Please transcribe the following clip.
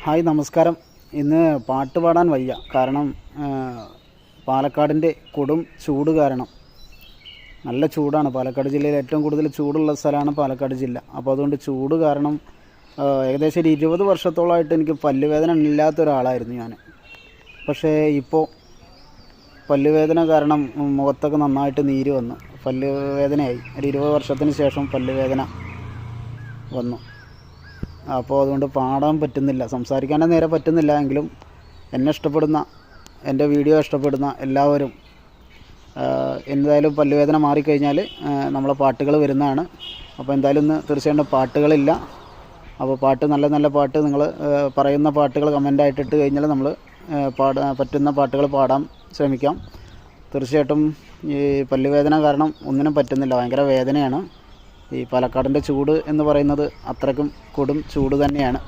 Hi നമസ്കാരം. ഇന്ന് പാട്ട് പാടാൻ വയ്യ. കാരണം പാലക്കാടിൻ്റെ കൊടും ചൂട് കാരണം നല്ല ചൂടാണ്. പാലക്കാട് ജില്ലയിൽ ഏറ്റവും കൂടുതൽ ചൂടുള്ള സ്ഥലമാണ് പാലക്കാട് ജില്ല. അപ്പോൾ അതുകൊണ്ട് ചൂട് കാരണം ഏകദേശം ഒരു 20 വർഷത്തോളമായിട്ട് എനിക്ക് പല്ലുവേദന ഇല്ലാത്ത ഒരാളായിരുന്നു ഞാൻ. പക്ഷേ ഇപ്പോൾ പല്ലുവേദന കാരണം മുഖത്തൊക്കെ നന്നായിട്ട് നീര് വന്നു. പല്ലുവേദനയായി. ഒരു 20 വർഷത്തിന് ശേഷം പല്ലുവേദന വന്നു. അപ്പോൾ അതുകൊണ്ട് പാടാൻ പറ്റുന്നില്ല, സംസാരിക്കാനേ നേരെ പറ്റുന്നില്ല. എങ്കിലും എന്നെ ഇഷ്ടപ്പെടുന്ന, എൻ്റെ വീഡിയോ ഇഷ്ടപ്പെടുന്ന എല്ലാവരും എന്തായാലും പല്ലുവേദന മാറിക്കഴിഞ്ഞാൽ നമ്മളെ പാട്ടുകൾ വരുന്നതാണ്. അപ്പോൾ എന്തായാലും ഇന്ന് തീർച്ചയായിട്ടും പാട്ടുകളില്ല. അപ്പോൾ നല്ല നല്ല പാട്ട് നിങ്ങൾ പറയുന്ന പാട്ടുകൾ കമൻ്റായിട്ട് ഇട്ട് കഴിഞ്ഞാൽ നമ്മൾ പറ്റുന്ന പാട്ടുകൾ പാടാൻ ശ്രമിക്കാം. തീർച്ചയായിട്ടും ഈ പല്ലുവേദന കാരണം ഒന്നിനും പറ്റുന്നില്ല, ഭയങ്കര വേദനയാണ്. ഈ പാലക്കാടിൻ്റെ ചൂട് എന്ന് പറയുന്നത് അത്രയ്ക്കും കൊടും ചൂട് തന്നെയാണ്.